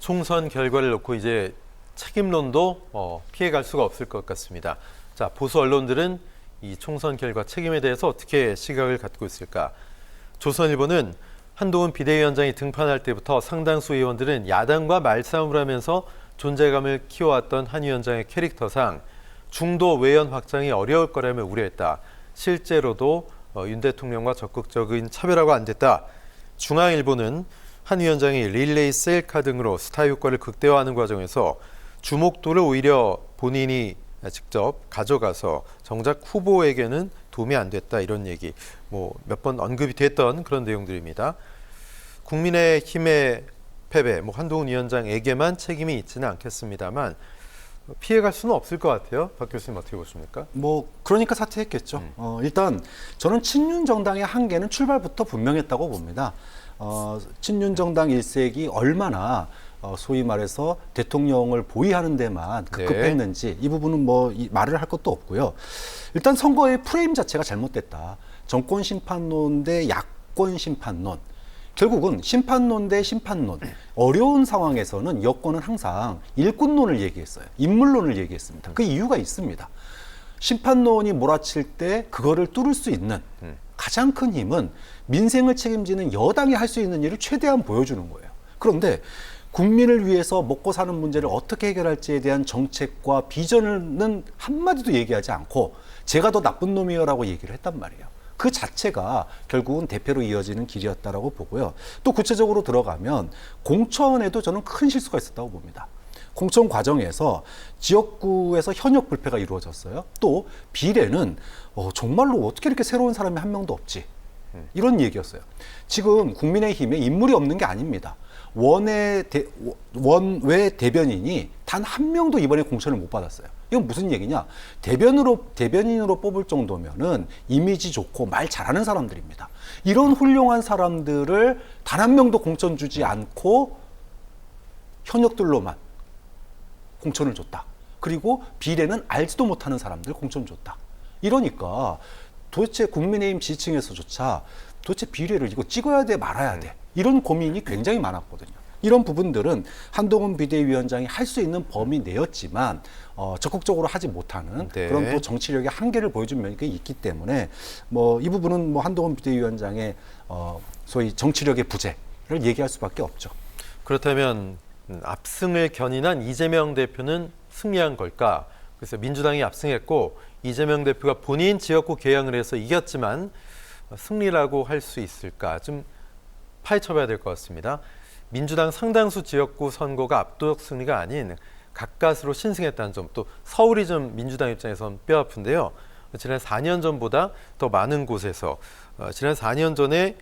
총선 결과를 놓고 이제 책임론도 피해갈 수가 없을 것 같습니다. 자, 보수 언론들은 이 총선 결과 책임에 대해서 어떻게 시각을 갖고 있을까? 조선일보는 한동훈 비대위원장이 등판할 때부터 상당수 의원들은 야당과 말싸움을 하면서 존재감을 키워왔던 한 위원장의 캐릭터상 중도 외연 확장이 어려울 거라며 우려했다. 실제로도 윤 대통령과 적극적인 차별화가 안 됐다. 중앙일보는 한 위원장이 릴레이 셀카 등으로 스타 효과를 극대화하는 과정에서 주목도를 오히려 본인이 직접 가져가서 정작 후보에게는 도움이 안 됐다, 이런 얘기 몇 번 언급이 됐던 그런 내용들입니다. 국민의힘의 패배, 한동훈 위원장에게만 책임이 있지는 않겠습니다만 피해갈 수는 없을 것 같아요. 박 교수님 어떻게 보십니까? 그러니까 사퇴했겠죠. 일단 저는 친윤 정당의 한계는 출발부터 분명했다고 봅니다. 친윤 정당 일색이 얼마나 소위 말해서 대통령을 보위하는 데만 급급했는지 이 부분은 말을 할 것도 없고요. 일단 선거의 프레임 자체가 잘못됐다. 정권 심판론 대 야권 심판론. 결국은 심판론 대 심판론. 어려운 상황에서는 여권은 항상 일꾼론을 얘기했어요. 인물론을 얘기했습니다. 그 이유가 있습니다. 심판론이 몰아칠 때 그거를 뚫을 수 있는 가장 큰 힘은 민생을 책임지는 여당이 할 수 있는 일을 최대한 보여주는 거예요. 그런데 국민을 위해서 먹고 사는 문제를 어떻게 해결할지에 대한 정책과 비전은 한마디도 얘기하지 않고 제가 더 나쁜 놈이요라고 얘기를 했단 말이에요. 그 자체가 결국은 대패로 이어지는 길이었다라고 보고요. 또 구체적으로 들어가면 공천에도 저는 큰 실수가 있었다고 봅니다. 공천 과정에서 지역구에서 현역 불패가 이루어졌어요. 또 비례는 정말로 어떻게 이렇게 새로운 사람이 한 명도 없지, 이런 얘기였어요. 지금 국민의힘에 인물이 없는 게 아닙니다. 원외 대변인이 단 한 명도 이번에 공천을 못 받았어요. 이건 무슨 얘기냐? 대변인으로 뽑을 정도면은 이미지 좋고 말 잘하는 사람들입니다. 이런 훌륭한 사람들을 단 한 명도 공천 주지 않고 현역들로만 공천을 줬다. 그리고 비례는 알지도 못하는 사람들 공천 줬다. 이러니까 도대체 국민의힘 지지층에서조차 도대체 비례를 이거 찍어야 돼 말아야 돼, 이런 고민이 굉장히 많았거든요. 이런 부분들은 한동훈 비대위원장이 할 수 있는 범위 내였지만 적극적으로 하지 못하는 그런 또 정치력의 한계를 보여준 면이 있기 때문에 이 부분은 한동훈 비대위원장의 소위 정치력의 부재를 얘기할 수밖에 없죠. 그렇다면 압승을 견인한 이재명 대표는 승리한 걸까? 그래서 민주당이 압승했고 이재명 대표가 본인 지역구 개항을 해서 이겼지만 승리라고 할 수 있을까? 좀 파헤쳐봐야 될 것 같습니다. 민주당 상당수 지역구 선거가 압도적 승리가 아닌 가까스로 신승했다는 점, 또 서울이 좀 민주당 입장에선 뼈아픈데요. 지난 4년 전보다 더 많은 곳에서 지난 4년 전에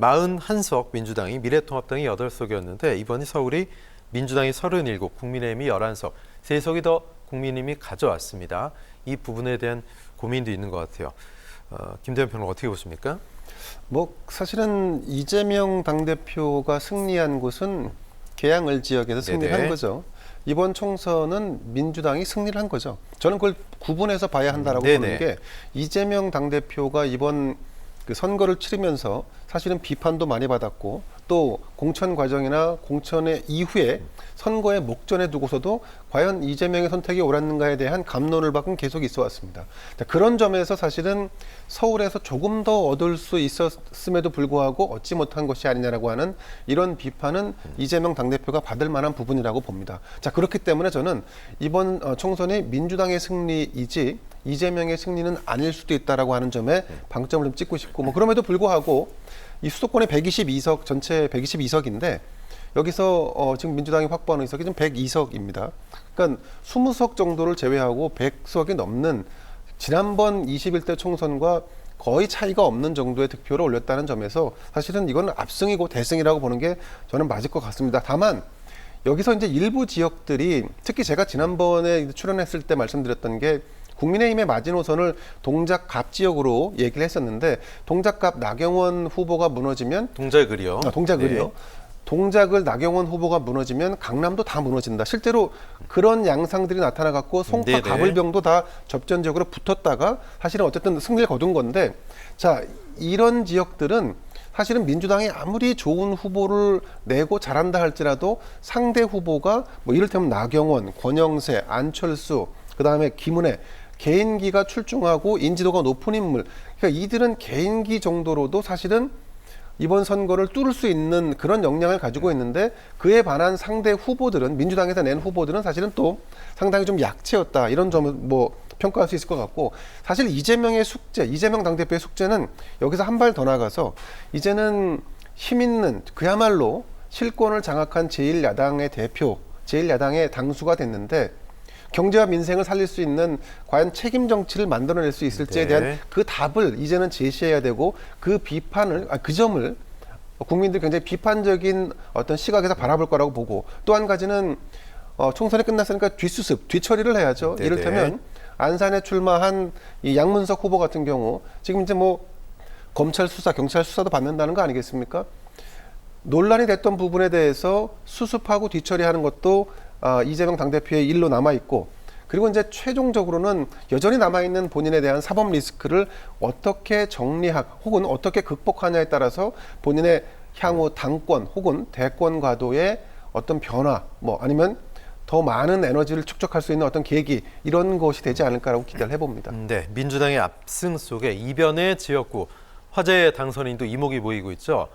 41석 민주당이, 미래통합당이 8석이었는데 이번이 서울이 민주당이 37, 국민의힘이 11석, 3석이 더 국민의힘이 가져왔습니다. 이 부분에 대한 고민도 있는 것 같아요. 김대현 평론 어떻게 보십니까? 사실은 이재명 당대표가 승리한 곳은 계양을 지역에서 승리를 한 거죠. 이번 총선은 민주당이 승리를 한 거죠. 저는 그걸 구분해서 봐야 한다라고 보는 게, 이재명 당대표가 이번 그 선거를 치르면서 사실은 비판도 많이 받았고 또 공천 과정이나 공천의 이후에 선거의 목전에 두고서도 과연 이재명의 선택이 옳았는가에 대한 갑론을 받은 계속 있어 왔습니다. 그런 점에서 사실은 서울에서 조금 더 얻을 수 있었음에도 불구하고 얻지 못한 것이 아니냐라고 하는 이런 비판은 이재명 당대표가 받을 만한 부분이라고 봅니다. 자, 그렇기 때문에 저는 이번 총선이 민주당의 승리이지 이재명의 승리는 아닐 수도 있다라고 하는 점에 방점을 좀 찍고 싶고, 그럼에도 불구하고 이 수도권의 122석, 전체 122석인데 여기서 지금 민주당이 확보한 의석이 좀 102석입니다. 그러니까 20석 정도를 제외하고 100석이 넘는 지난번 21대 총선과 거의 차이가 없는 정도의 득표를 올렸다는 점에서 사실은 이건 압승이고 대승이라고 보는 게 저는 맞을 것 같습니다. 다만 여기서 이제 일부 지역들이, 특히 제가 지난번에 출연했을 때 말씀드렸던 게 국민의힘의 마지노선을 동작갑 지역으로 얘기를 했었는데, 동작갑 나경원 후보가 무너지면 동작을요. 동작을요. 동작을 나경원 후보가 무너지면 강남도 다 무너진다. 실제로 그런 양상들이 나타나갖고 송파 가불병도 다 접전적으로 붙었다가 사실은 어쨌든 승리를 거둔 건데, 자, 이런 지역들은 사실은 민주당이 아무리 좋은 후보를 내고 잘한다 할지라도 상대 후보가 뭐 이를테면 나경원, 권영세, 안철수, 그다음에 김은혜 개인기가 출중하고 인지도가 높은 인물. 그러니까 이들은 개인기 정도로도 사실은 이번 선거를 뚫을 수 있는 그런 역량을 가지고 있는데 그에 반한 상대 후보들은 민주당에서 낸 후보들은 사실은 또 상당히 좀 약체였다 이런 점을 뭐 평가할 수 있을 것 같고 사실 이재명의 숙제, 이재명 당대표의 숙제는 여기서 한 발 더 나가서 이제는 힘 있는 그야말로 실권을 장악한 제1야당의 대표, 제1야당의 당수가 됐는데 경제와 민생을 살릴 수 있는 과연 책임 정치를 만들어낼 수 있을지에 네. 대한 그 답을 이제는 제시해야 되고 그 비판을, 그 점을 국민들이 굉장히 비판적인 어떤 시각에서 바라볼 거라고 보고 또 한 가지는 총선이 끝났으니까 뒷수습, 뒤처리를 해야죠. 네네. 이를테면 안산에 출마한 이 양문석 후보 같은 경우 지금 이제 뭐 검찰 수사, 경찰 수사도 받는다는 거 아니겠습니까? 논란이 됐던 부분에 대해서 수습하고 뒤처리하는 것도 이재명 당대표의 일로 남아있고 그리고 이제 최종적으로는 여전히 남아있는 본인에 대한 사법 리스크를 어떻게 정리하고 혹은 어떻게 극복하냐에 따라서 본인의 향후 당권 혹은 대권 과도의 어떤 변화 뭐 아니면 더 많은 에너지를 축적할 수 있는 어떤 계기 이런 것이 되지 않을까라고 기대를 해봅니다. 네, 민주당의 압승 속에 이변의 지역구 화제의 당선인도 이목이 모이고 있죠.